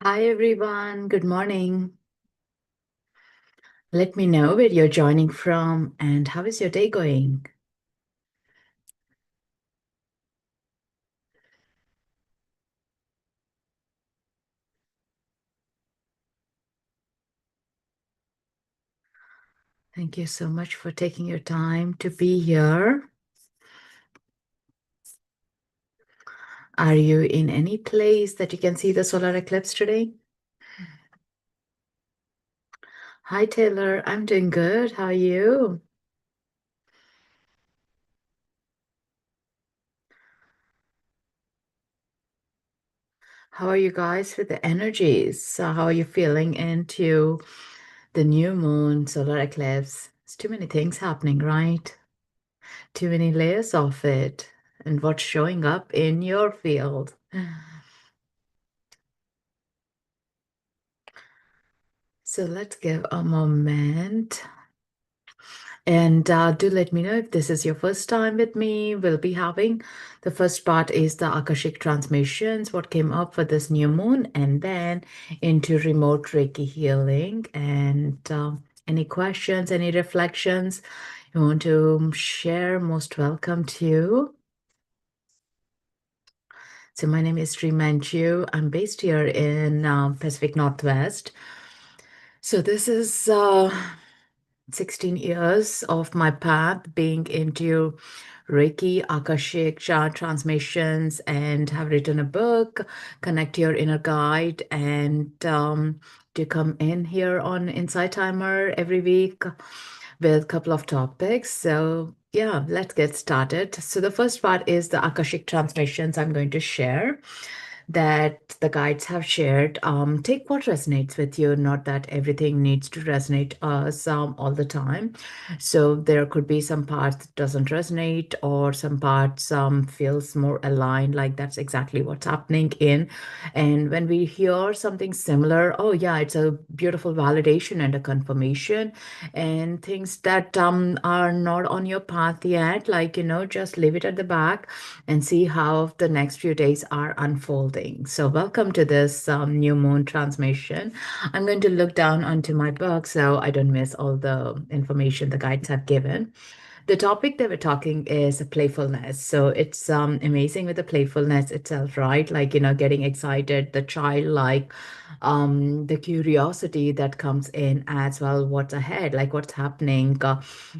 Hi everyone, good morning. Let me know where you're joining from and how is your day going? Thank you so much for taking your time to be here. Are you in any place that you can see the solar eclipse today? Hi Taylor, I'm doing good. How are you? How are you guys with the energies? So how are you feeling into the new moon, solar eclipse? It's too many things happening, right? Too many layers of it and what's showing up in your field. So let's give a moment. And do let me know if this is your first time with me. We'll be having the first part is the Akashic transmissions, what came up for this new moon, and then into remote Reiki healing. And any questions, any reflections you want to share, most welcome to you. So my name is Srimanju. I'm based here in Pacific Northwest. So this is 16 years of my path being into Reiki, Akashic chart transmissions, and have written a book, Connect Your Inner Guide, and to come in here on Insight Timer every week with a couple of topics. So, yeah, let's get started. So, the first part is the Akashic transmissions I'm going to share that the guides have shared. Take what resonates with you, not that everything needs to resonate us all the time. So there could be some parts that doesn't resonate, or some parts feels more aligned, like that's exactly what's happening in. And when we hear something similar, oh yeah, it's a beautiful validation and a confirmation. And things that are not on your path yet, like just leave it at the back and see how the next few days are unfolding. So, welcome to this new moon transmission. I'm going to look down onto my book so I don't miss all the information the guides have given. The topic that we're talking is playfulness. So it's amazing with the playfulness itself, right? Like, getting excited, the childlike, the curiosity that comes in as well, what's ahead, like what's happening.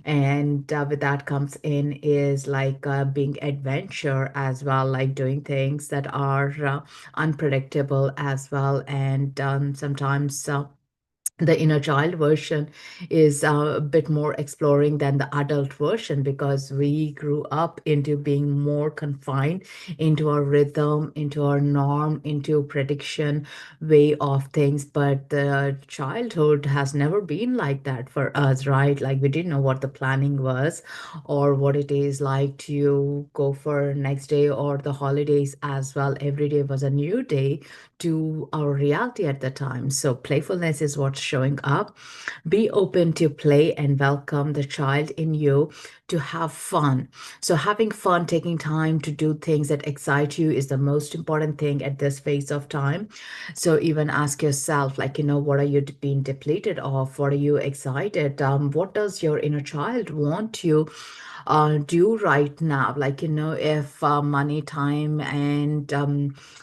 And with that comes in is like being adventure as well, like doing things that are unpredictable as well. And sometimes the inner child version is a bit more exploring than the adult version because we grew up into being more confined into our rhythm, into our norm, into prediction way of things. But the childhood has never been like that for us, right? Like we didn't know what the planning was or what it is like to go for next day or the holidays as well. Every day was a new day to our reality at the time. So, playfulness is what's showing up. Be open to play and welcome the child in you to have fun. So, having fun, taking time to do things that excite you is the most important thing at this phase of time. So, even ask yourself, like, what are you being depleted of? What are you excited? What does your inner child want you do right now? Like, if money, time, and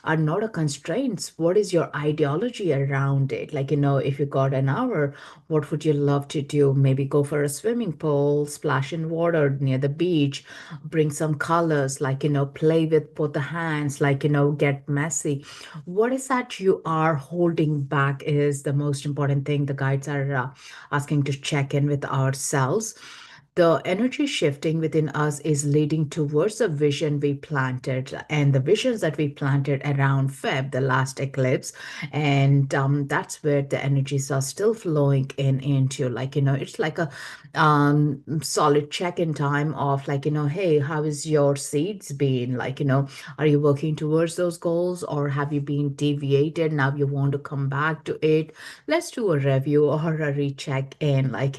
are not a constraints, what is your ideology around it? Like, if you got an hour, what would you love to do? Maybe go for a swimming pool, splash in water near the beach, bring some colors, like, play with both the hands, like, get messy. What is that you are holding back is the most important thing the guides are asking to check in with ourselves. The energy shifting within us is leading towards a vision we planted, and the visions that we planted around Feb, the last eclipse, and that's where the energies are still flowing in into. Like, it's like a solid check-in time of, like, hey, how is your seeds been? Like, are you working towards those goals, or have you been deviated? Now you want to come back to it. Let's do a review or a recheck in. Like,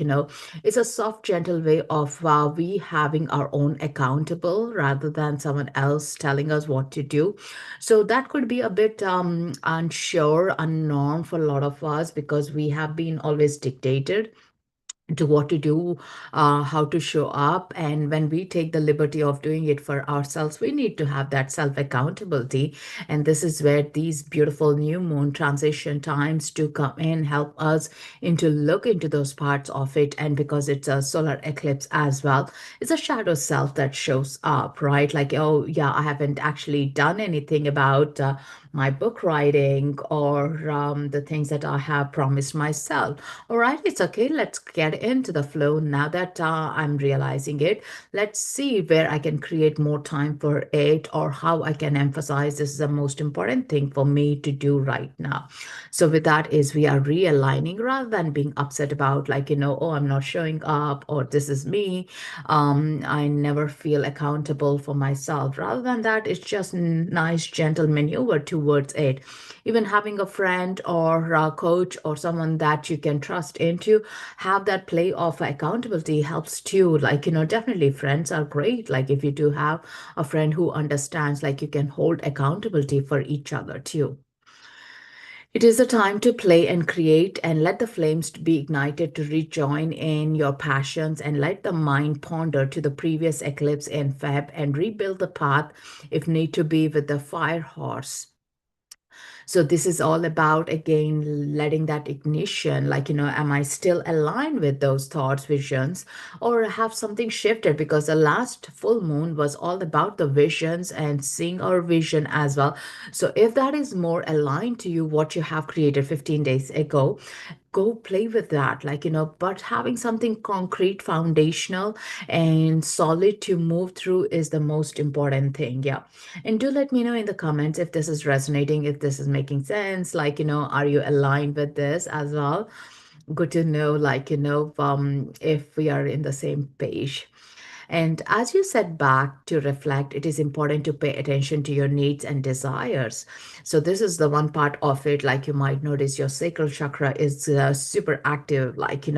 it's a soft, gentle way of we having our own accountable rather than someone else telling us what to do. So that could be a bit unsure, unknown for a lot of us because we have been always dictated to what to do, how to show up. And when we take the liberty of doing it for ourselves, we need to have that self accountability. And this is where these beautiful new moon transition times to come in help us into look into those parts of it. And because it's a solar eclipse as well, it's a shadow self that shows up, right? Like, oh, yeah, I haven't actually done anything about my book writing or the things that I have promised myself. All right, it's okay. Let's get into the flow now that I'm realizing it. Let's see where I can create more time for it or how I can emphasize this is the most important thing for me to do right now. So with that is we are realigning rather than being upset about like, oh, I'm not showing up or this is me. I never feel accountable for myself. Rather than that, it's just nice, gentle maneuver towards it. Even having a friend or a coach or someone that you can trust into, have that play of accountability helps too. Like, definitely friends are great. Like, if you do have a friend who understands, like, you can hold accountability for each other too. It is a time to play and create and let the flames be ignited to rejoin in your passions and let the mind ponder to the previous eclipse in Feb and rebuild the path if need to be with the fire horse. So this is all about again letting that ignition, like, am I still aligned with those thoughts, visions, or have something shifted? Because the last full moon was all about the visions and seeing our vision as well. So if that is more aligned to you, what you have created 15 days ago, go play with that, like, but having something concrete, foundational, and solid to move through is the most important thing. Yeah. And do let me know in the comments if this is resonating, if this is making sense. Like, are you aligned with this as well? Good to know, like, if we are in the same page. And as you set back to reflect, it is important to pay attention to your needs and desires. So, this is the one part of it. Like, you might notice your sacral chakra is super active, like,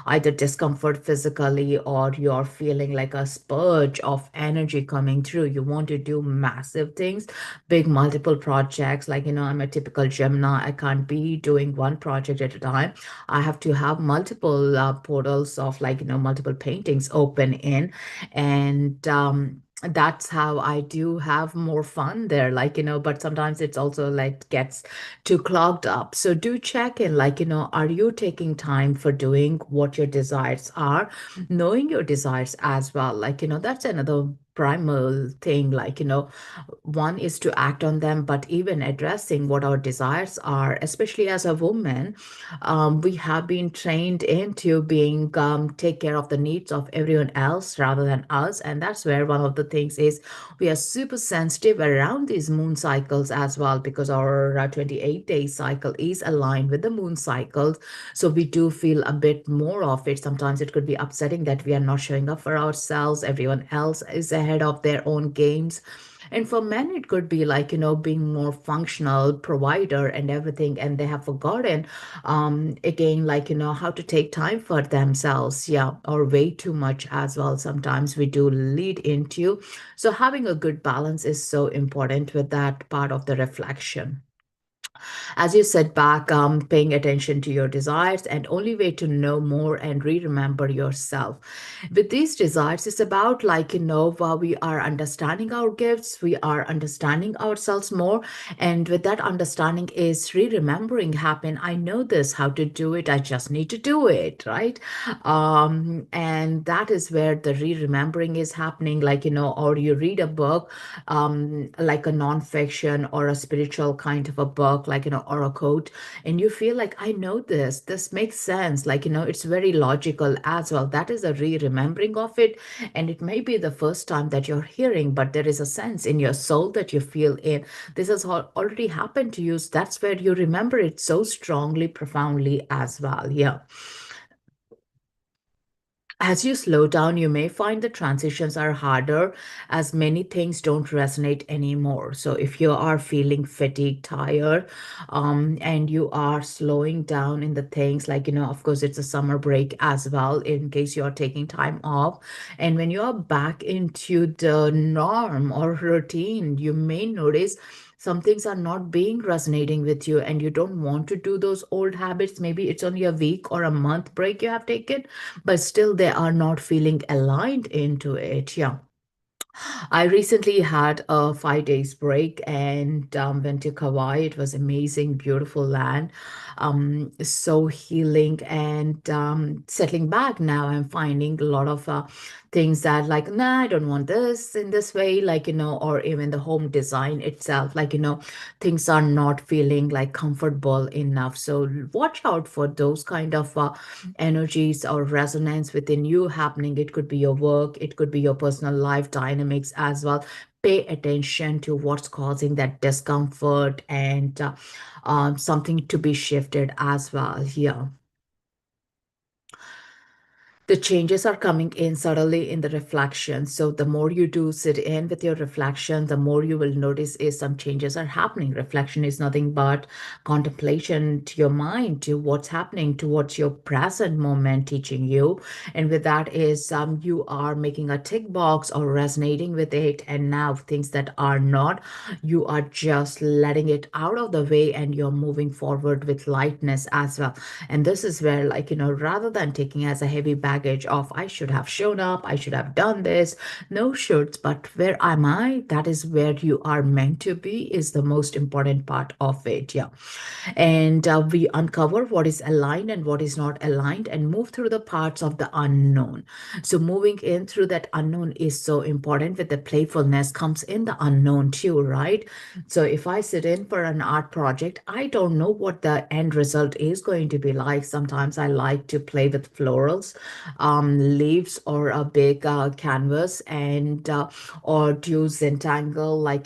either discomfort physically or you're feeling like a spurge of energy coming through. You want to do massive things, big multiple projects. Like, I'm a typical Gemini. I can't be doing one project at a time. I have to have multiple portals of, like, multiple paintings open in, and that's how I do have more fun there, like, but sometimes it's also like gets too clogged up. So do check in, like, are you taking time for doing what your desires are, knowing your desires as well, like, that's another primal thing, like, one is to act on them, but even addressing what our desires are, especially as a woman, we have been trained into being take care of the needs of everyone else rather than us. And that's where one of the things is we are super sensitive around these moon cycles as well, because our 28-day cycle is aligned with the moon cycles. So we do feel a bit more of it. Sometimes it could be upsetting that we are not showing up for ourselves. Everyone else is ahead of their own games. And for men, it could be like, being more functional provider and everything. And they have forgotten, again, like, how to take time for themselves. Yeah. Or way too much as well. Sometimes we do lead into. So having a good balance is so important with that part of the reflection. As you sit back, paying attention to your desires, and only way to know more and re-remember yourself. With these desires, it's about like, while we are understanding our gifts, we are understanding ourselves more. And with that understanding is re-remembering happen. I know this, how to do it. I just need to do it, right? And that is where the re-remembering is happening, like, or you read a book, like a non-fiction or a spiritual kind of a book, like, or a quote, and you feel like, I know this makes sense, like, it's very logical as well. That is a re-remembering of it. And it may be the first time that you're hearing, but there is a sense in your soul that you feel in this has already happened to you. So that's where you remember it so strongly, profoundly as well. Yeah. As you slow down, you may find the transitions are harder as many things don't resonate anymore. So, if you are feeling fatigued, tired, and you are slowing down in the things like, of course, it's a summer break as well, in case you're taking time off. And when you are back into the norm or routine, you may notice some things are not being resonating with you and you don't want to do those old habits. Maybe it's only a week or a month break you have taken, but still they are not feeling aligned into it. Yeah. I recently had a 5 days break and went to Kauai. It was amazing, beautiful land, so healing and settling back. Now I'm finding a lot of things that like, nah, I don't want this in this way, like, or even the home design itself, like, things are not feeling like comfortable enough. So watch out for those kind of energies or resonance within you happening. It could be your work, it could be your personal life dynamics as well. Pay attention to what's causing that discomfort and something to be shifted as well here. The changes are coming in subtly in the reflection. So the more you do sit in with your reflection, the more you will notice is some changes are happening. Reflection is nothing but contemplation to your mind, to what's happening, to what your present moment teaching you. And with that is you are making a tick box or resonating with it. And now things that are not, you are just letting it out of the way and you're moving forward with lightness as well. And this is where, like, rather than taking as a heavy baggage of, I should have shown up, I should have done this, no shoulds, but where am I? That is where you are meant to be, is the most important part of it. Yeah. And we uncover what is aligned and what is not aligned and move through the parts of the unknown. So, moving in through that unknown is so important. With the playfulness comes in the unknown too, right? So if I sit in for an art project, I don't know what the end result is going to be like. Sometimes I like to play with florals, leaves, or a big canvas, and or do Zentangle, like,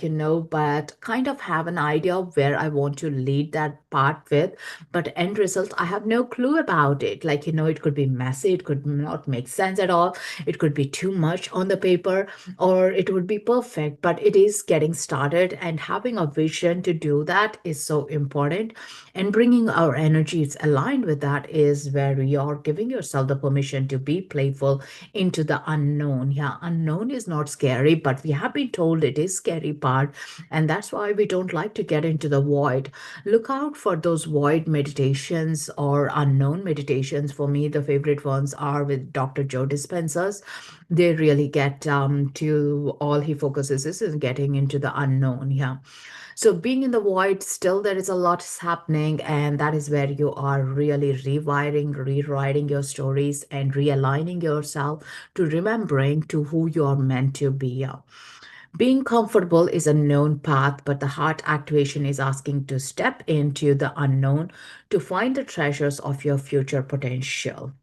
but kind of have an idea of where I want to lead that part with. But end result, I have no clue about it. Like, it could be messy, it could not make sense at all, it could be too much on the paper, or it would be perfect, but it is getting started. And having a vision to do that is so important. And bringing our energies aligned with that is where you're giving yourself the permission to be playful into the unknown. Yeah, unknown is not scary, but we have been told it is scary part. And that's why we don't like to get into the void. Look out for those void meditations or unknown meditations. For me, the favorite ones are with Dr. Joe Dispenza's. They really get to, all he focuses is getting into the unknown. Yeah. So being in the void, still there is a lot happening, and that is where you are really rewiring, rewriting your stories and realigning yourself to remembering to who you are meant to be. Yeah. Being comfortable is a known path, but the heart activation is asking to step into the unknown to find the treasures of your future potential.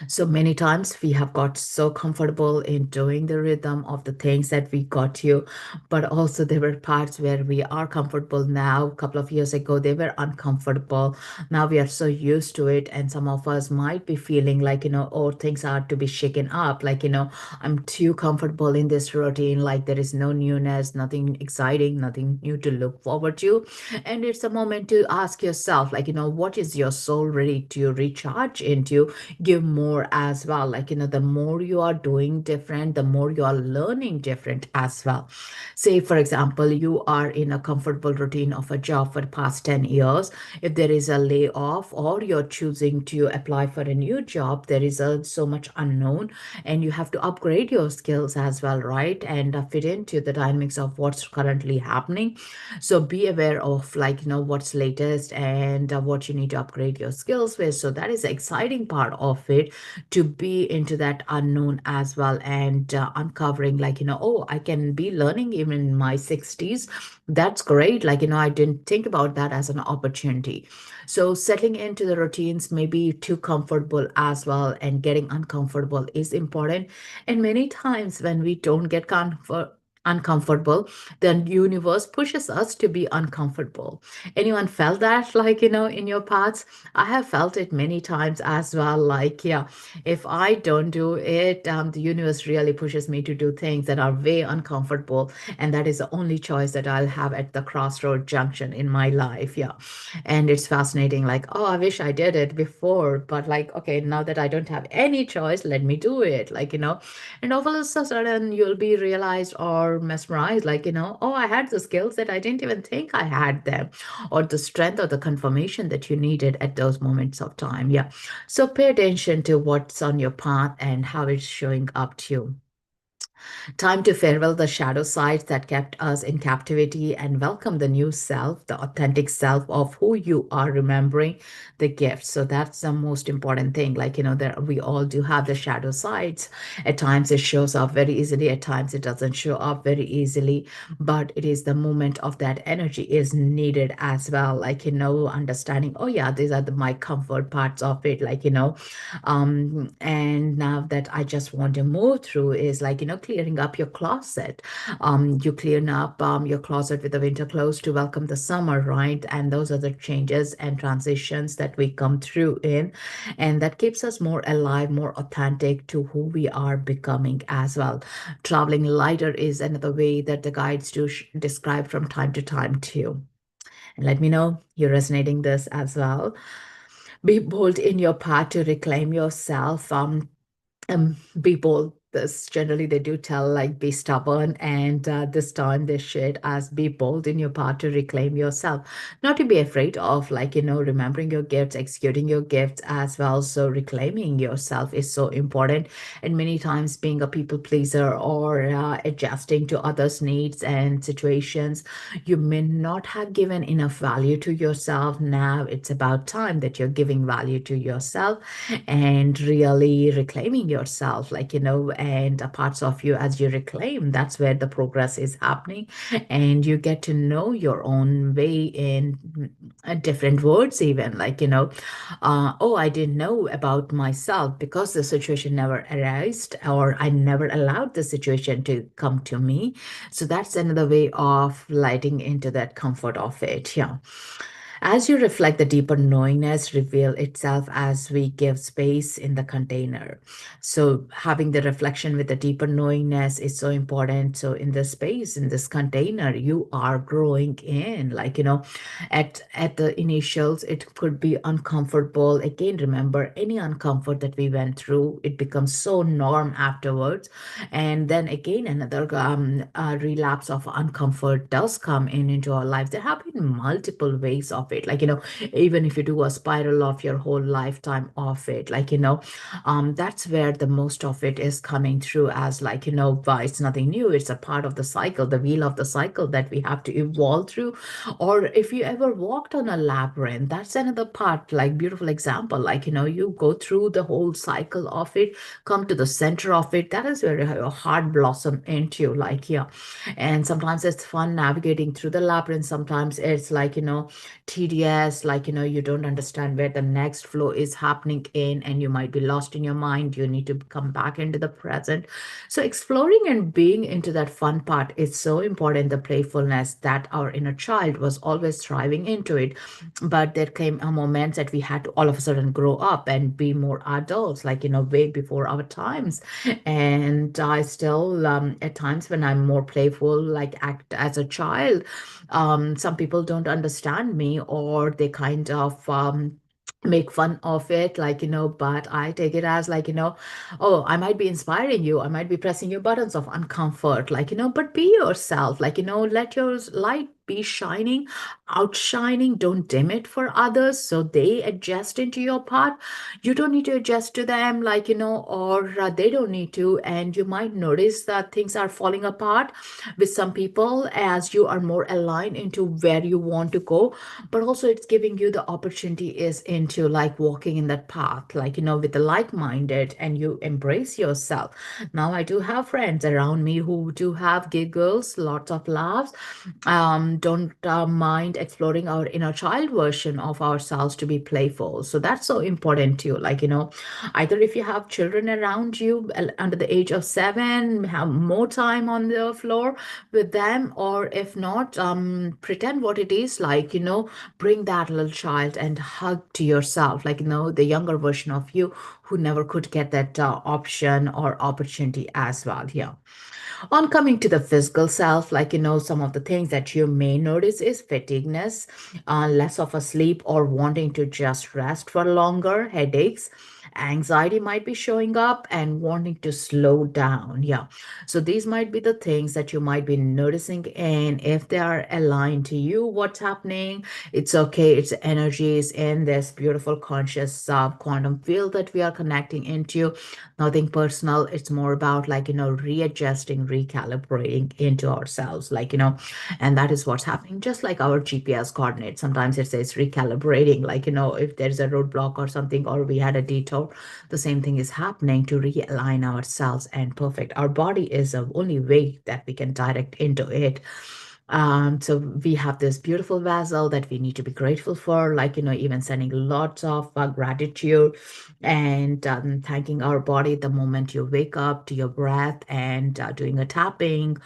So many times we have got so comfortable in doing the rhythm of the things that we got to, but also there were parts where we are comfortable now. A couple of years ago, they were uncomfortable. Now we are so used to it, and some of us might be feeling like, oh, things are to be shaken up. Like, I'm too comfortable in this routine. Like, there is no newness, nothing exciting, nothing new to look forward to. And it's a moment to ask yourself, like, what is your soul ready to recharge into? Give more as well. Like, the more you are doing different, the more you are learning different as well. Say, for example, you are in a comfortable routine of a job for the past 10 years. If there is a layoff or you're choosing to apply for a new job, there is so much unknown, and you have to upgrade your skills as well, right? And fit into the dynamics of what's currently happening. So be aware of, like, what's latest and what you need to upgrade your skills with. So that is the exciting part of it, to be into that unknown as well, and uncovering, like, oh, I can be learning even in my 60s. That's great. Like, I didn't think about that as an opportunity. So settling into the routines may be too comfortable as well, and getting uncomfortable is important. And many times when we don't get comfort uncomfortable, then universe pushes us to be uncomfortable. Anyone felt that, like, in your paths? I have felt it many times as well. Like, yeah, if I don't do it, the universe really pushes me to do things that are way uncomfortable, and that is the only choice that I'll have at the crossroad junction in my life. Yeah. And it's fascinating, like, oh, I wish I did it before, but like, okay, now that I don't have any choice, let me do it. Like, and all of a sudden you'll be realized or mesmerized, like, oh, I had the skills that I didn't even think I had them, or the strength or the confirmation that you needed at those moments of time. Yeah. So pay attention to what's on your path and how it's showing up to you. Time to farewell the shadow sides that kept us in captivity and welcome the new self, the authentic self of who you are, remembering the gifts. So that's the most important thing. Like, there we all do have the shadow sides. At times it shows up very easily, at times it doesn't show up very easily, but it is the moment of that energy is needed as well. Like, understanding, oh yeah, these are my comfort parts of it. Like, and now that I just want to move through is like, clearing up your closet. You clean up your closet with the winter clothes to welcome the summer, right? And those are the changes and transitions that we come through in, and that keeps us more alive, more authentic to who we are becoming as well. Traveling lighter is another way that the guides do describe from time to time too. And let me know you're resonating this as well. Be bold in your path to reclaim yourself. Be bold. This generally they do tell, like, be stubborn, and this time they shared as be bold in your part to reclaim yourself, not to be afraid of, like, remembering your gifts, executing your gifts as well. So reclaiming yourself is so important, and many times being a people pleaser or adjusting to others' needs and situations, you may not have given enough value to yourself. Now it's about time that you're giving value to yourself and really reclaiming yourself, like, and parts of you as you reclaim, that's where the progress is happening, and you get to know your own way in different words, even, like, oh, I didn't know about myself because the situation never arose, or I never allowed the situation to come to me. So that's another way of lighting into that comfort of it. Yeah. As you reflect, the deeper knowingness reveal itself as we give space in the container. So having the reflection with the deeper knowingness is so important. So in this space, in this container, you are growing in. Like, at the initials, it could be uncomfortable. Again, remember, any uncomfort that we went through, it becomes so norm afterwards. And then again, another relapse of uncomfort does come in into our lives. There have been multiple ways of it. Like, even if you do a spiral of your whole lifetime of it, like, that's where the most of it is coming through as, like, it's nothing new. It's a part of the cycle, the wheel of the cycle that we have to evolve through. Or if you ever walked on a labyrinth, that's another part, like, beautiful example. Like, you go through the whole cycle of it, come to the center of it. That is where your heart blossom into, like, yeah. And sometimes it's fun navigating through the labyrinth. Sometimes it's like, tedious, like, you don't understand where the next flow is happening in, and you might be lost in your mind. You need to come back into the present. So exploring and being into that fun part is so important. The playfulness that our inner child was always thriving into it. But there came a moment that we had to all of a sudden grow up and be more adults, like, way before our times. And I still, at times when I'm more playful, like, act as a child, some people don't understand me, or they kind of make fun of it, like, but I take it as, like, oh, I might be inspiring you, I might be pressing your buttons of uncomfort, like, but be yourself, like, let your light be shining, outshining. Don't dim it for others so they adjust into your path. You don't need to adjust to them, like, or they don't need to. And you might notice that things are falling apart with some people as you are more aligned into where you want to go. But also it's giving you the opportunity is into, like, walking in that path, like, with the like-minded, and you embrace yourself. Now I do have friends around me who do have giggles, lots of laughs, don't mind exploring our inner child version of ourselves to be playful. So that's so important too. Like, either if you have children around you under the age of 7, have more time on the floor with them, or if not, pretend what it is like, bring that little child and hug to yourself, like, the younger version of you who never could get that option or opportunity as well. Yeah. On coming to the physical self, like, some of the things that you may notice is fatigueness, less of a sleep or wanting to just rest for longer, headaches, anxiety might be showing up, and wanting to slow down. Yeah. So these might be the things that you might be noticing. And if they are aligned to you, what's happening, it's okay. It's energies in this beautiful conscious quantum field that we are connecting into. Nothing personal. It's more about, like, readjusting, recalibrating into ourselves, like, and that is what's happening. Just like our GPS coordinates, sometimes it says recalibrating, like, if there's a roadblock or something, or we had a detour, the same thing is happening to realign ourselves and perfect. Our body is the only way that we can direct into it. So we have this beautiful vessel that we need to be grateful for, like, even sending lots of gratitude and thanking our body the moment you wake up to your breath, and doing a tapping.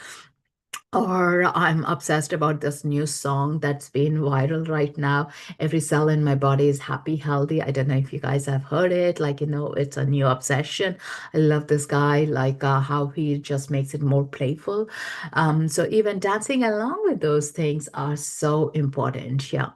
Or I'm obsessed about this new song that's been viral right now. Every cell in my body is happy, healthy. I don't know if you guys have heard it. Like, it's a new obsession. I love this guy, like how he just makes it more playful. So even dancing along with those things are so important. Yeah.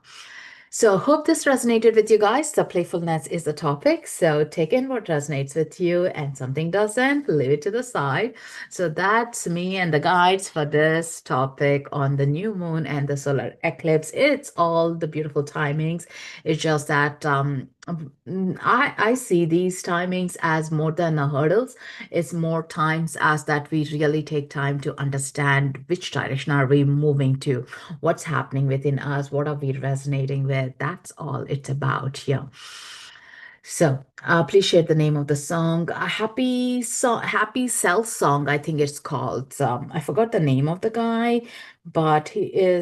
So, hope this resonated with you guys. The playfulness is the topic. So, take in what resonates with you, and something doesn't, leave it to the side. So, that's me and the guides for this topic on the new moon and the solar eclipse. It's all the beautiful timings. It's just that I see these timings as more than a hurdles. It's more times as that we really take time to understand which direction are we moving to, what's happening within us, what are we resonating with. That's all it's about. Yeah. So please share the name of the song. A happy self song, I think it's called. I forgot the name of the guy, but he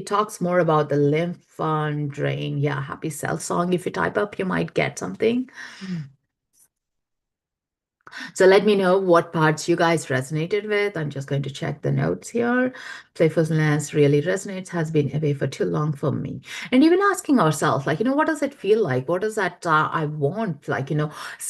talks more about the lymph drain. Yeah, happy self song. If you type up, you might get something. So let me know what parts you guys resonated with. I'm just going to check the notes here. Playfulness really resonates, has been away for too long for me. And even asking ourselves, like, what does it feel like? What does that I want? Like,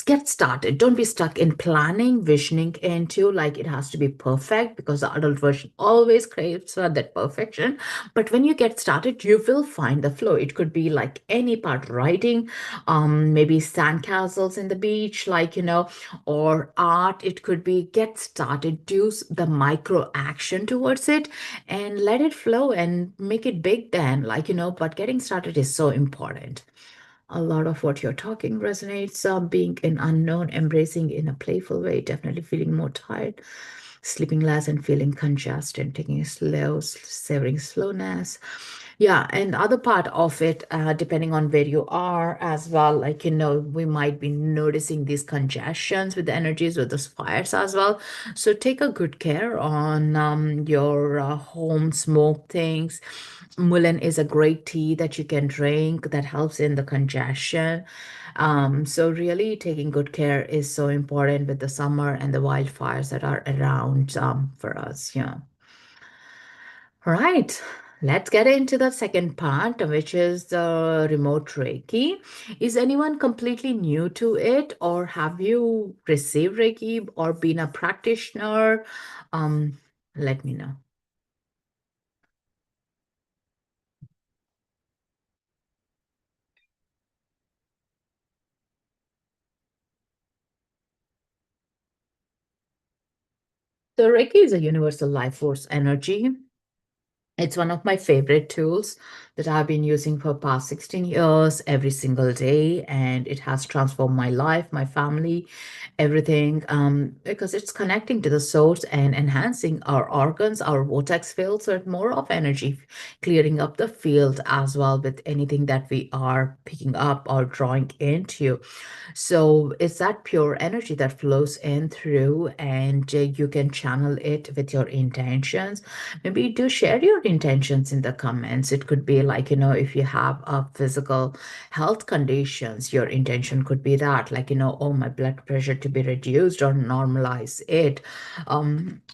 get started. Don't be stuck in planning, visioning into, like, it has to be perfect, because the adult version always craves for that perfection. But when you get started, you will find the flow. It could be like any part, writing, maybe sandcastles in the beach, like, or art. It could be get started, do the micro action towards it, and let it flow and make it big then, like, but getting started is so important. A lot of what you're talking resonates. Being in unknown, embracing in a playful way, definitely feeling more tired, sleeping less and feeling congested, taking it slow, savoring slowness. Yeah, and other part of it, depending on where you are as well, like, we might be noticing these congestions with the energies, with the fires as well. So take a good care on your home smoke things. Mullein is a great tea that you can drink that helps in the congestion. So really taking good care is so important with the summer and the wildfires that are around for us. Yeah. All right. Let's get into the second part, which is the remote Reiki. Is anyone completely new to it, or have you received Reiki or been a practitioner? Um, Let me know. So Reiki is a universal life force energy, It's one of my favorite tools that I've been using for past 16 years every single day, and it has transformed my life, my family, everything, because it's connecting to the source and enhancing our organs, our vortex field, so it's more of energy, clearing up the field as well with anything that we are picking up or drawing into. So it's that pure energy that flows in through, and you can channel it with your intentions. Maybe do share your intentions in the comments. It could be like, if you have a physical health conditions, your intention could be that, like, oh, my blood pressure to be reduced or normalize it,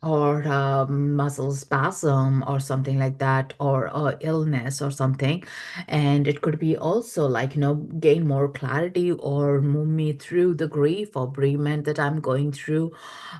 or muscle spasm or something like that, or illness or something. And it could be also like, gain more clarity or move me through the grief or bereavement that I'm going through,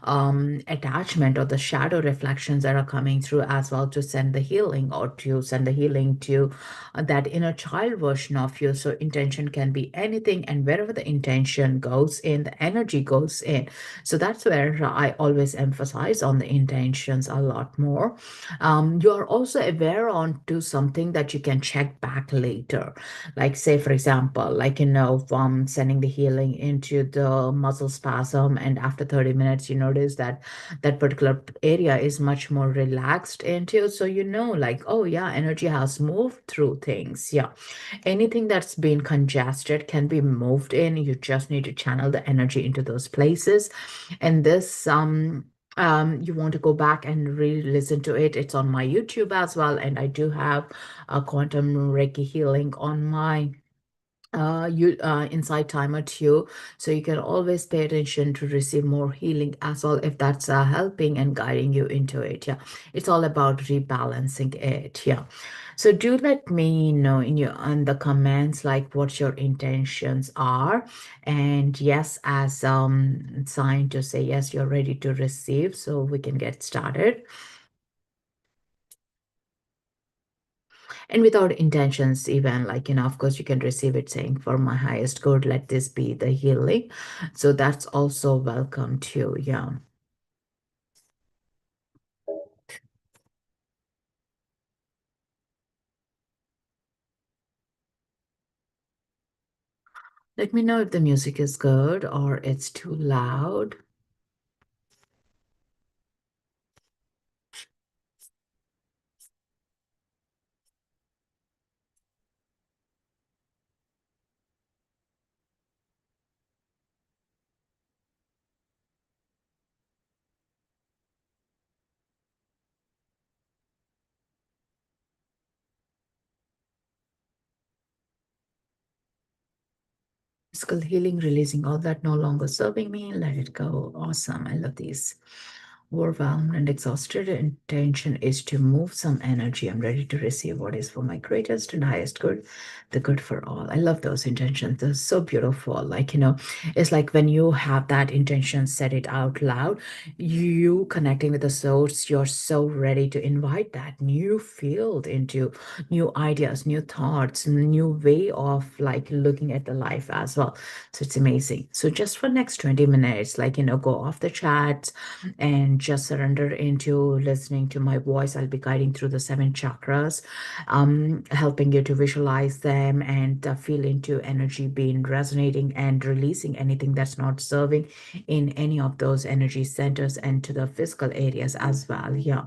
attachment or the shadow reflections that are coming through as well, to send the healing or to send the healing to that inner child version of you. So intention can be anything, and wherever the intention goes in, the energy goes in. So that's where I always emphasize on the intentions a lot more. You are also aware on to something that you can check back later. Like, say, for example, like, sending the healing into the muscle spasm, and after 30 minutes, you notice that that particular area is much more relaxed into. So, like, oh, yeah, energy has moved through things. Yeah. Anything that's been congested can be moved in. You just need to channel the energy into those places. And this, you want to go back and re-listen to it. It's on my YouTube as well, and I do have a quantum Reiki healing on my you inside timer too, so you can always pay attention to receive more healing as well, if that's helping and guiding you into it. Yeah, it's all about rebalancing it. Yeah, so do let me know in the comments like what your intentions are, and yes, as sign to say yes, you're ready to receive, so we can get started. And without intentions, even like, of course, you can receive it saying, for my highest good, let this be the healing. So that's also welcome too. Yeah. Let me know if the music is good or it's too loud. Physical healing, releasing all that no longer serving me, let it go. Awesome. I love these. Overwhelmed and exhausted, intention is to move some energy. I'm ready to receive what is for my greatest and highest good, the good for all. I love those intentions. They're so beautiful. Like, it's like when you have that intention, set it out loud, you connecting with the source, you're so ready to invite that new field into new ideas, new thoughts, new way of like looking at the life as well. So it's amazing. So just for next 20 minutes, like, go off the chat and just surrender into listening to my voice. I'll be guiding through the seven chakras, helping you to visualize them and feel into energy being resonating and releasing anything that's not serving in any of those energy centers and to the physical areas as well. Yeah.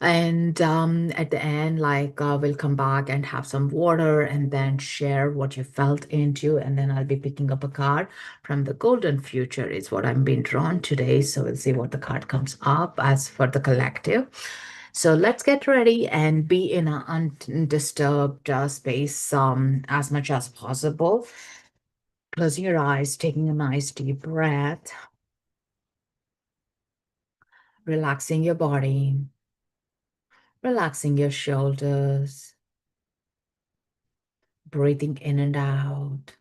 And at the end, like, we'll come back and have some water and then share what you felt into. And then I'll be picking up a card from the golden future, is what I'm being drawn today. So we'll see what the card comes up as for the collective. So let's get ready and be in an undisturbed space as much as possible. Closing your eyes, taking a nice deep breath, relaxing your body, relaxing your shoulders, breathing in and out.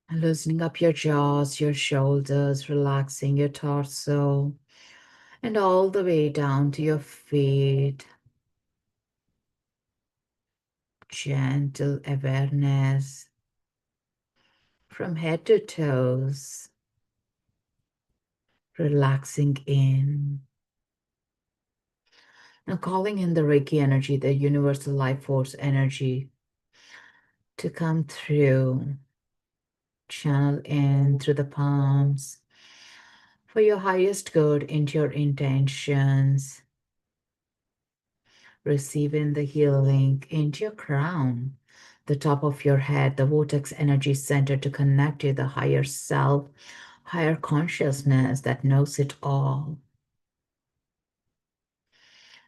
And loosening up your jaws, your shoulders, relaxing your torso, and all the way down to your feet. Gentle awareness from head to toes. relaxing in. Now, calling in the Reiki energy, the universal life force energy, to come through, channel in through the palms for your highest good into your intentions, receiving the healing into your crown, the top of your head, the vortex energy center to connect you, the higher self, higher consciousness that knows it all.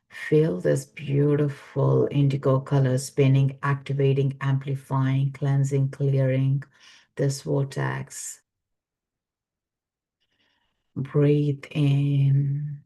Feel this beautiful indigo color spinning, activating, amplifying, cleansing, clearing this vortex. Breathe in.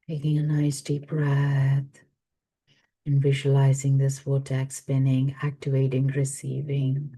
Taking a nice deep breath and visualizing this vortex spinning, activating, receiving.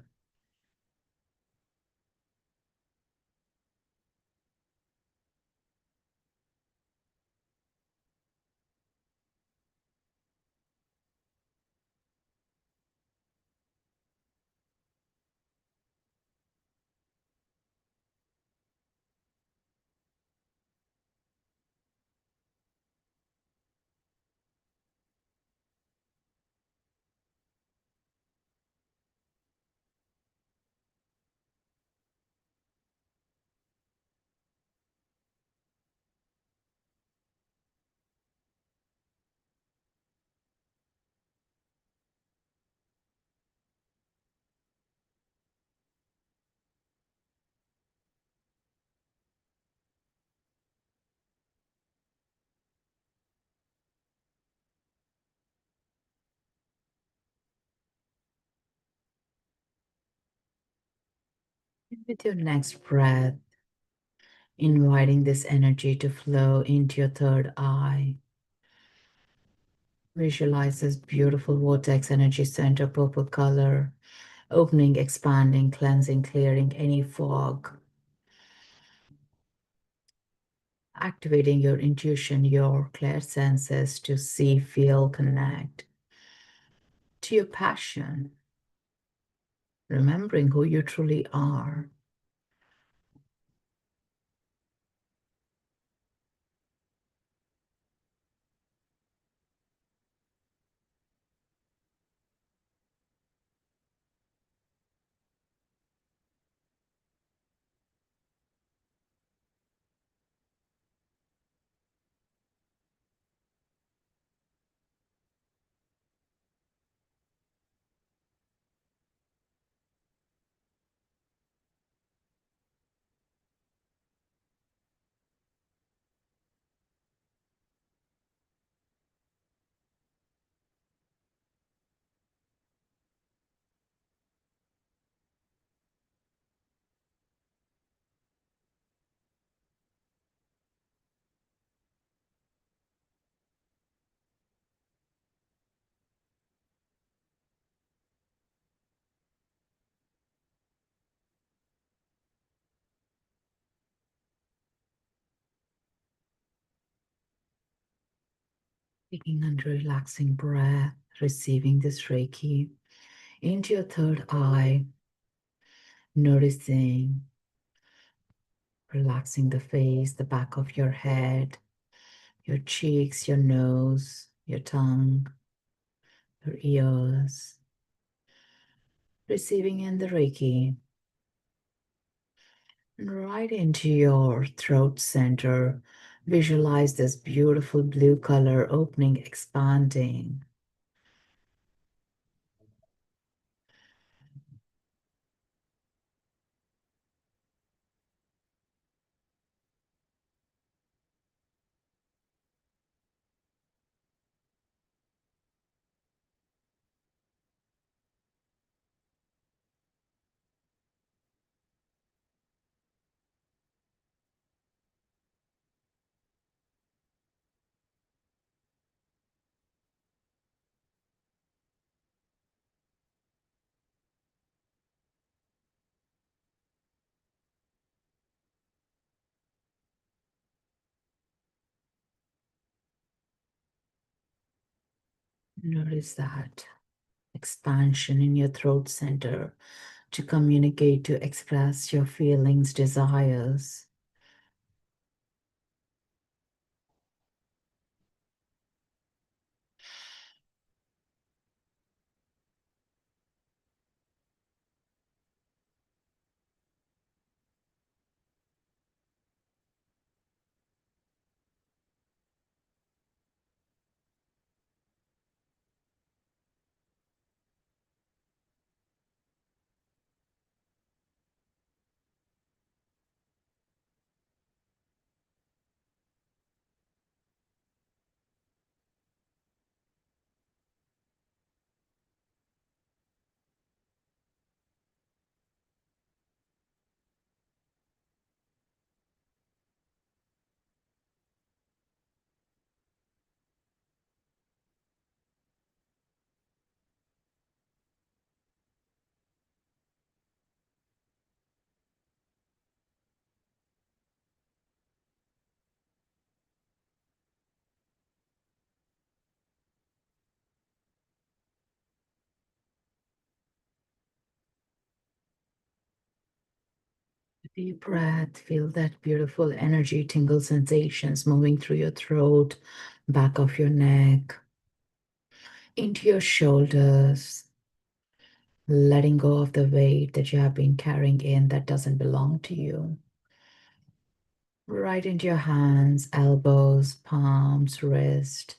And with your next breath, inviting this energy to flow into your third eye. Visualize this beautiful vortex energy center, purple color, opening, expanding, cleansing, clearing any fog, activating your intuition, your clear senses to see, feel, connect to your passion, remembering who you truly are. Taking a relaxing breath, receiving this Reiki into your third eye, noticing, relaxing the face, the back of your head, your cheeks, your nose, your tongue, your ears, receiving in the Reiki. And right into your throat center, visualize this beautiful blue color opening, expanding. Notice that expansion in your throat center to communicate, to express your feelings, desires. Deep breath, feel that beautiful energy, tingle sensations moving through your throat, back of your neck, into your shoulders, letting go of the weight that you have been carrying in that doesn't belong to you. Right into your hands, elbows, palms, wrist.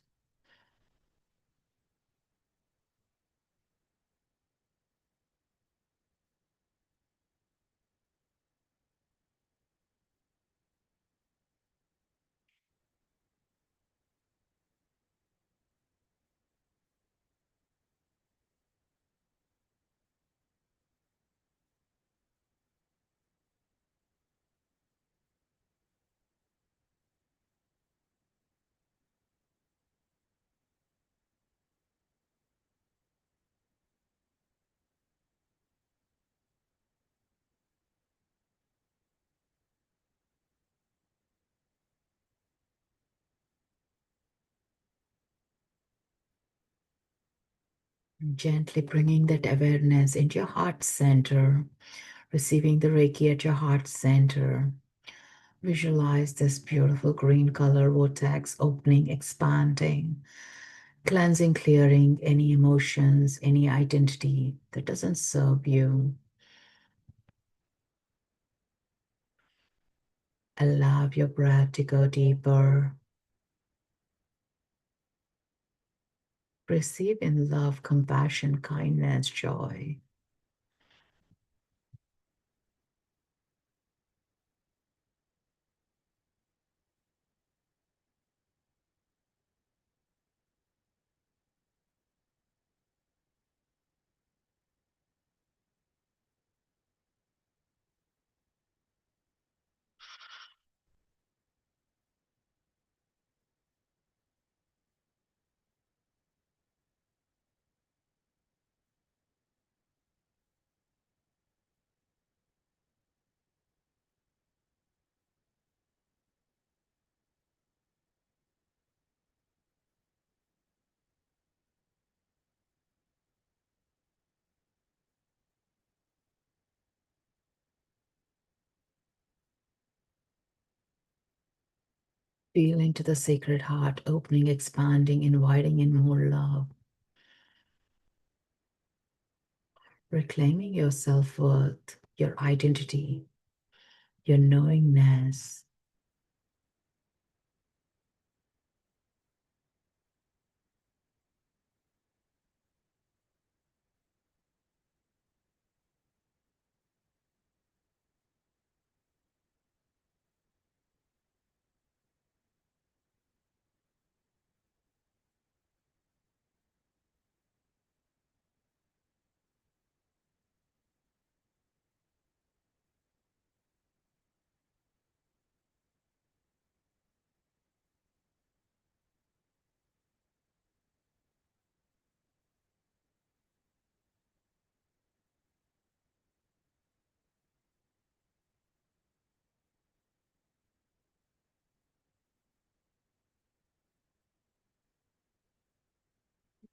Gently bringing that awareness into your heart center, receiving the Reiki at your heart center. Visualize this beautiful green color vortex opening, expanding, cleansing, clearing any emotions, any identity that doesn't serve you. Allow your breath to go deeper. Receive in love, compassion, kindness, joy. Feel into the sacred heart, opening, expanding, inviting in more love. Reclaiming your self worth, your identity, your knowingness.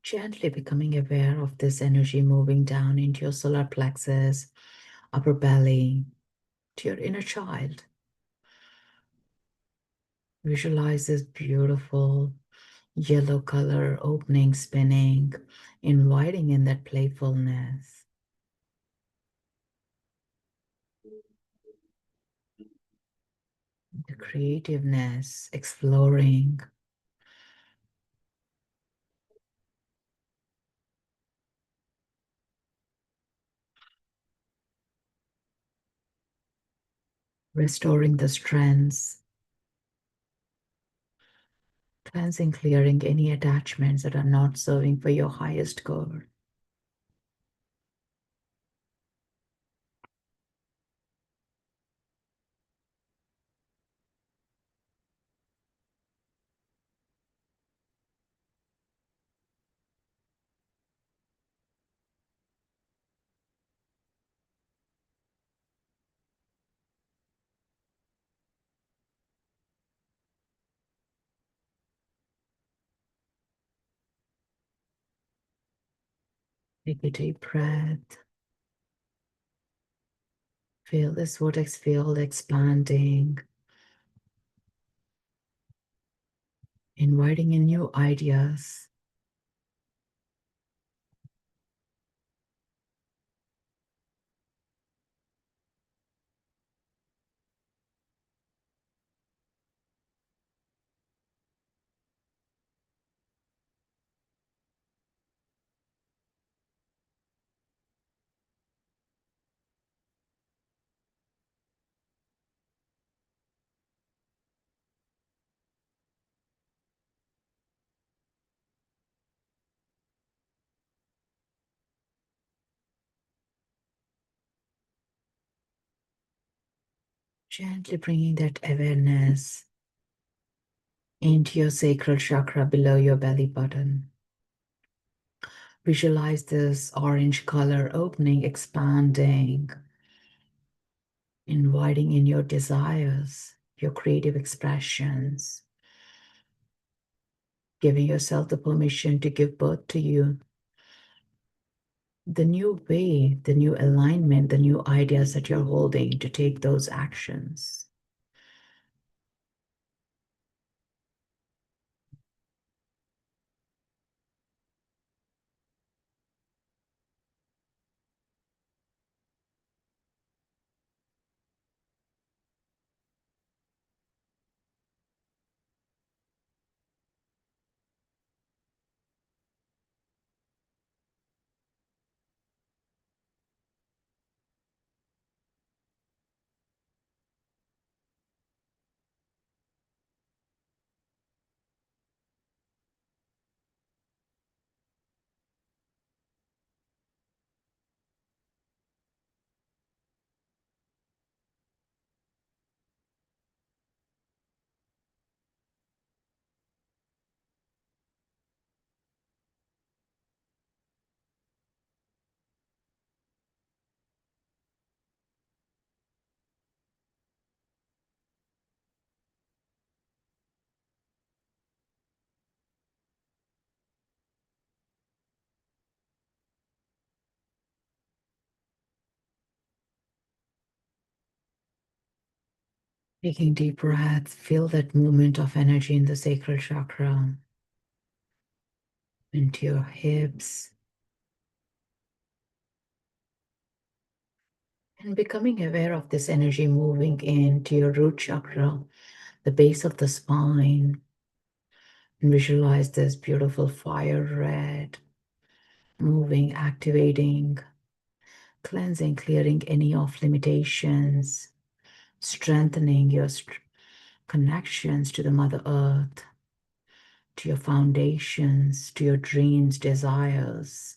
Gently becoming aware of this energy moving down into your solar plexus, upper belly, to your inner child. Visualize this beautiful yellow color opening, spinning, inviting in that playfulness, the creativeness, exploring, restoring the strengths, cleansing, clearing any attachments that are not serving for your highest good. Take a deep breath. Feel this vortex field expanding, inviting in new ideas. Gently bringing that awareness into your sacral chakra below your belly button. Visualize this orange color opening, expanding, inviting in your desires, your creative expressions, giving yourself the permission to give birth to you. The new way, the new alignment, the new ideas that you're holding to take those actions. Taking deep breaths, feel that movement of energy in the sacral chakra, into your hips, and becoming aware of this energy moving into your root chakra, the base of the spine. And visualize this beautiful fire red moving, activating, cleansing, clearing any off limitations, strengthening your connections to the Mother Earth, to your foundations, to your dreams, desires.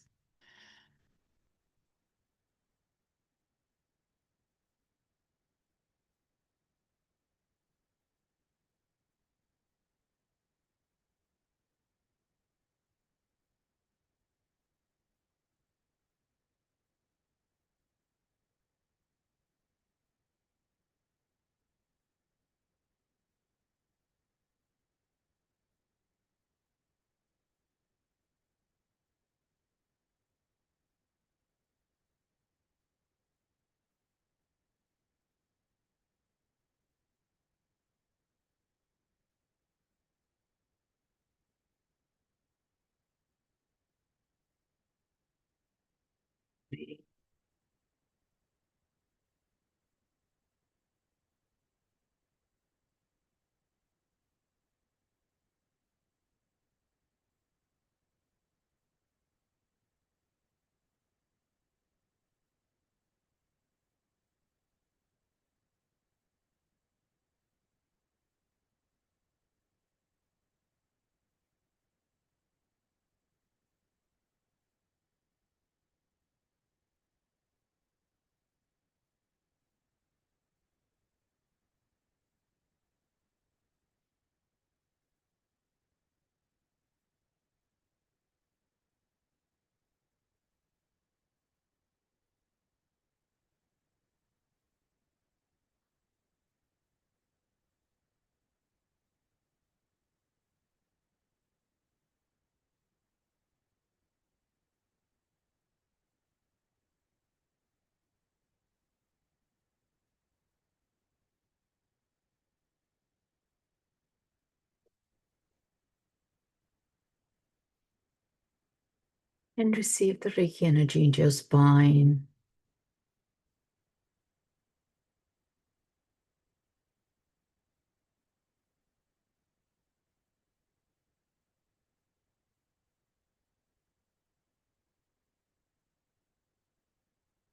And receive the Reiki energy into your spine,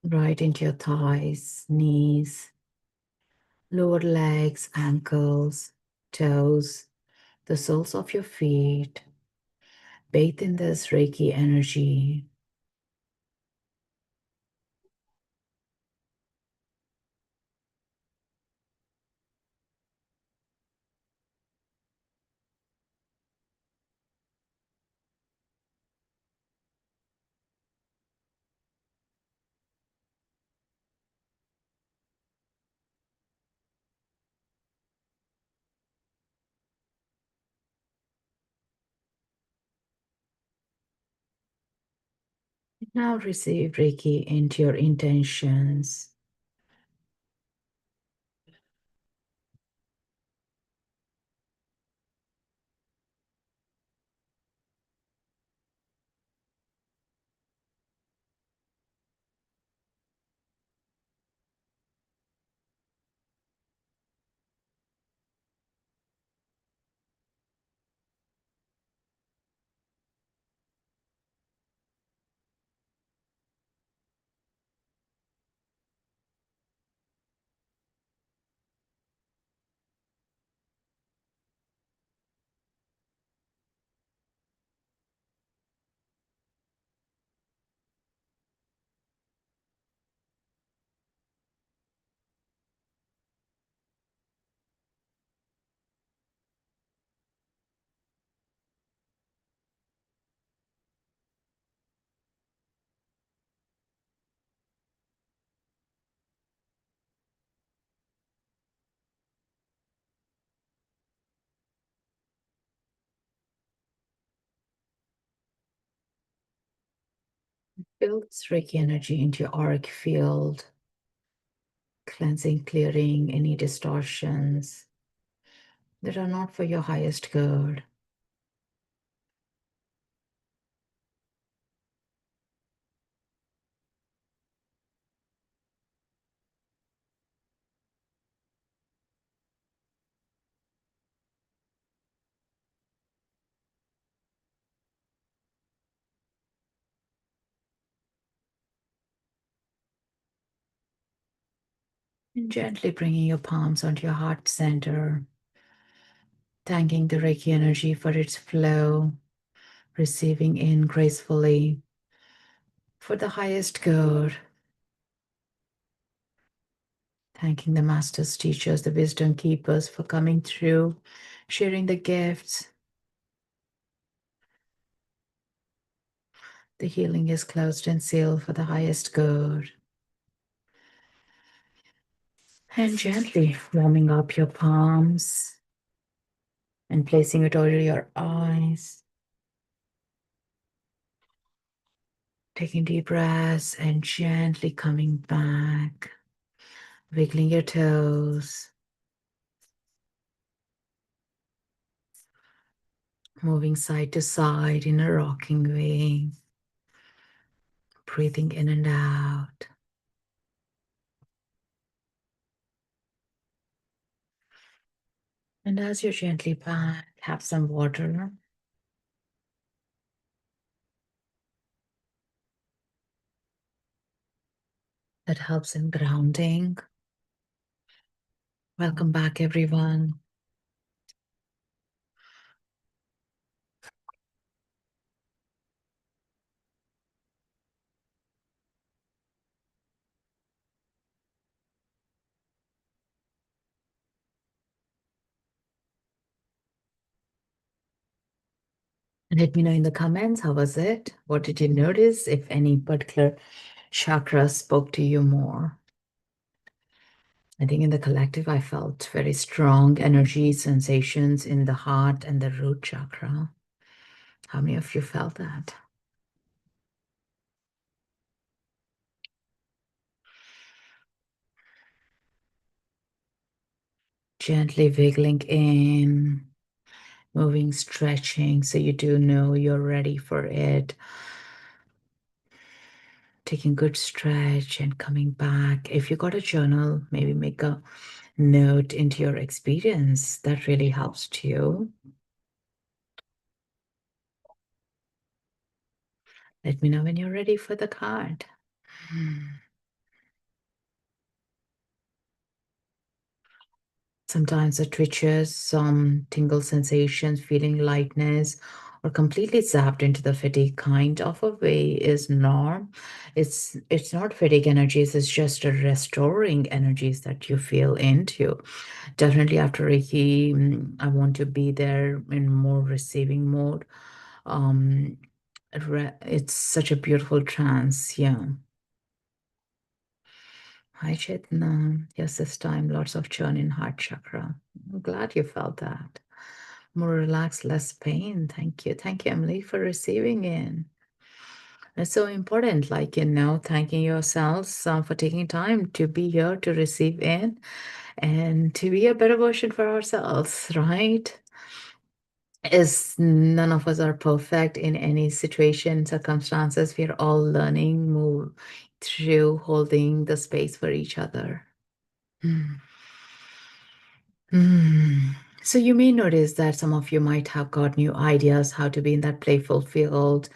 right into your thighs, knees, lower legs, ankles, toes, the soles of your feet. Bathe in this Reiki energy. Now receive Reiki into your intentions. Feel this Reiki energy into your auric field, cleansing, clearing any distortions that are not for your highest good. And gently bringing your palms onto your heart center, thanking the Reiki energy for its flow, receiving in gracefully for the highest good. Thanking the masters, teachers, the wisdom keepers for coming through, sharing the gifts. The healing is closed and sealed for the highest good. And gently warming up your palms and placing it over your eyes. Taking deep breaths and gently coming back, wiggling your toes, moving side to side in a rocking way, breathing in and out. And as you gently back, have some water. That helps in grounding. Welcome back, everyone. Let me know in the comments, how was it? What did you notice? If any particular chakra spoke to you more. I think in the collective, I felt very strong energy sensations in the heart and the root chakra. How many of you felt that? Gently wiggling in, moving, stretching, so you do know you're ready for it. Taking good stretch and coming back. If you got a journal, maybe make a note into your experience. That really helps too. Let me know when you're ready for the card. Sometimes the twitches, some tingle sensations, feeling lightness, or completely zapped into the fatigue kind of a way is norm. It's not fatigue energies, it's just a restoring energies that you feel into. Definitely after Reiki, I want to be there in more receiving mode. Um, it's such a beautiful trance, yeah. Hi, Chetna. Yes, this time lots of churn in heart chakra. I'm glad you felt that. More relaxed, less pain. Thank you. Thank you, Emily, for receiving in. It's so important, thanking yourselves for taking time to be here to receive in and to be a better version for ourselves, right? Is none of us are perfect in any situation, circumstances. We're all learning, move through holding the space for each other. Mm. Mm. So you may notice that some of you might have got new ideas how to be in that playful field,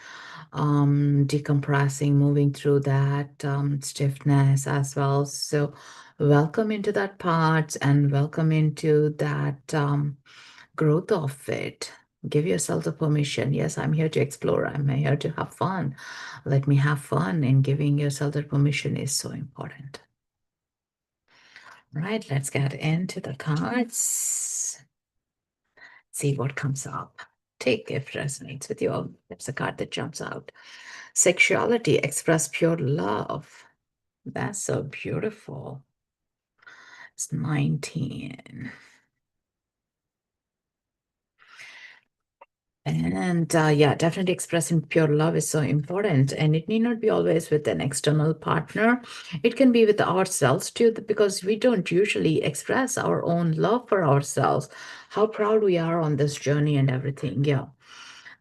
decompressing, moving through that stiffness as well. So welcome into that part and welcome into that growth of it. Give yourself the permission. Yes, I'm here to explore. I'm here to have fun. Let me have fun. And giving yourself that permission is so important. Right, let's get into the cards. See what comes up. Take if resonates with you. There's a card that jumps out. Sexuality, express pure love. That's so beautiful. It's 19. And yeah, definitely expressing pure love is so important. And it need not be always with an external partner. It can be with ourselves too, because we don't usually express our own love for ourselves, how proud we are on this journey and everything. Yeah.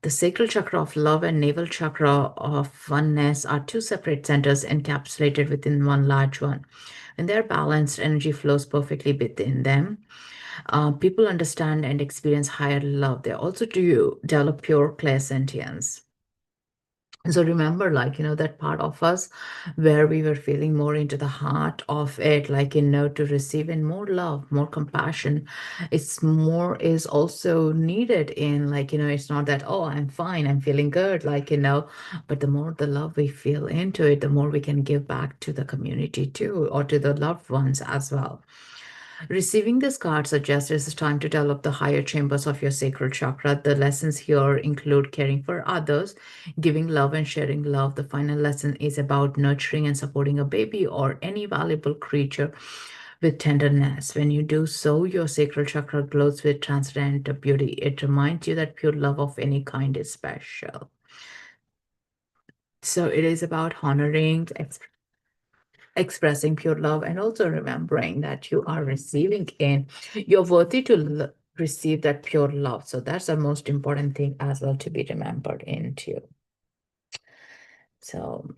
The sacral chakra of love and navel chakra of oneness are two separate centers encapsulated within one large one. When they're balanced, energy flows perfectly within them. People understand and experience higher love. They also do develop pure clairsentience. So remember, that part of us where we were feeling more into the heart of it, to receive in more love, more compassion. It's more is also needed in, it's not that, oh, I'm fine, I'm feeling good, but the more the love we feel into it, the more we can give back to the community too, or to the loved ones as well. Receiving this card suggests it's time to develop the higher chambers of your sacral chakra. The lessons here include caring for others, giving love, and sharing love. The final lesson is about nurturing and supporting a baby or any valuable creature with tenderness. When you do so, your sacral chakra glows with transcendent beauty. It reminds you that pure love of any kind is special. So it is about honoring, expressing pure love, and also remembering that you are receiving in, you're worthy to receive that pure love. So that's the most important thing as well to be remembered into. So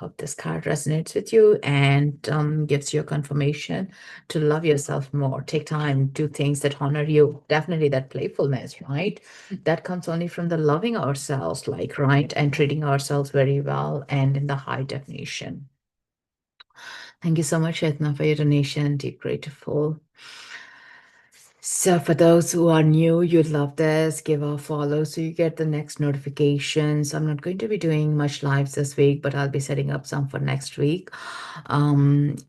Hope this card resonates with you and gives you a confirmation to love yourself more. Take time, do things that honor you. Definitely that playfulness, right? That comes only from the loving ourselves, like, right? And treating ourselves very well and in the high definition. Thank you so much, Etna, for your donation. Deep grateful. So for those who are new, you'd love this, give a follow so you get the next notifications. I'm not going to be doing much lives this week, but I'll be setting up some for next week. And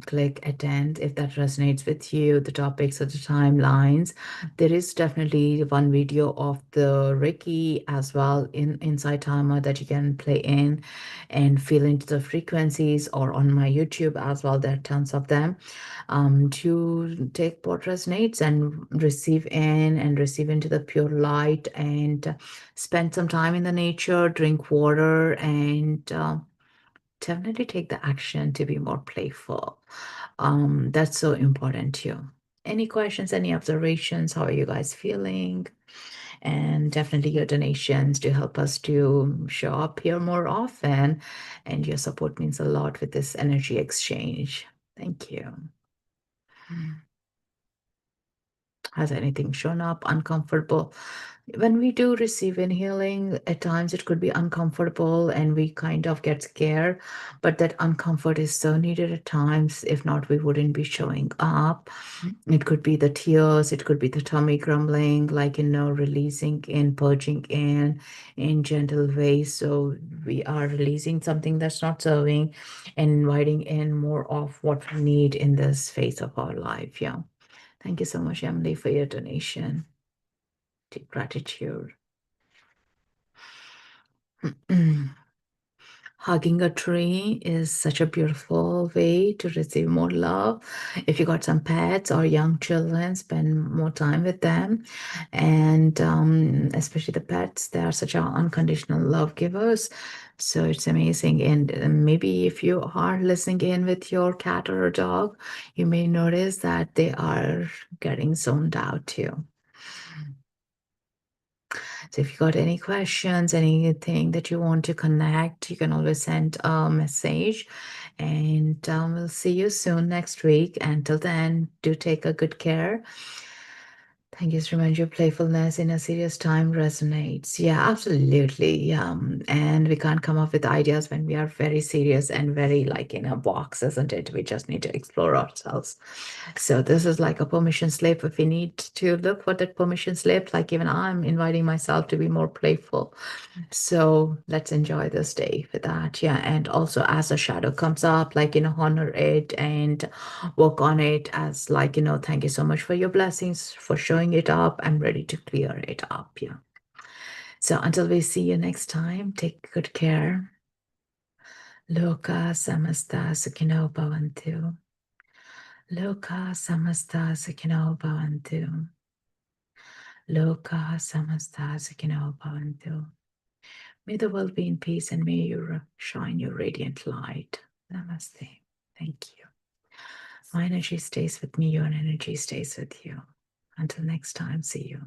click attend if that resonates with you, the topics or the timelines. There is definitely one video of the Reiki as well in Inside Timer that you can play in and feel into the frequencies, or on my YouTube as well. There are tons of them to take what resonates and receive into the pure light, and spend some time in the nature, drink water, and definitely take the action to be more playful. That's so important too. Any questions, any observations? How are you guys feeling? And definitely your donations to help us to show up here more often. And your support means a lot with this energy exchange. Thank you. Has anything shown up uncomfortable? When we do receive in healing, at times it could be uncomfortable and we kind of get scared, but that uncomfort is so needed at times. If not, we wouldn't be showing up. It could be the tears, it could be the tummy grumbling, like, releasing in, purging in gentle ways. So we are releasing something that's not serving and inviting in more of what we need in this phase of our life. Yeah. Thank you so much, Emily, for your donation. Deep gratitude. Hugging a tree is such a beautiful way to receive more love. If you got some pets or young children, spend more time with them. And especially the pets, they are such unconditional love givers. So it's amazing. And maybe if you are listening in with your cat or a dog, you may notice that they are getting zoned out too. So if you got any questions, anything that you want to connect, you can always send a message. And we'll see you soon next week. Until then, do take a good care. Thank you, Srimanju. Playfulness in a serious time resonates. Yeah, absolutely. And we can't come up with ideas when we are very serious and very like in a box, isn't it? We just need to explore ourselves. So this is like a permission slip. If we need to look for that permission slip, like even I'm inviting myself to be more playful. So let's enjoy this day with that. Yeah. And also as a shadow comes up, like, honor it and work on it as like, thank you so much for your blessings, for showing it up. I'm ready to clear it up. Yeah. So until we see you next time, take good care. Loka samasta sukhino bhavantu. Loka samasta sukhino bhavantu. Loka samasta sukhino bhavantu. May the world be in peace and may you shine your radiant light. Namaste. Thank you. My energy stays with me, your energy stays with you. Until next time, see you.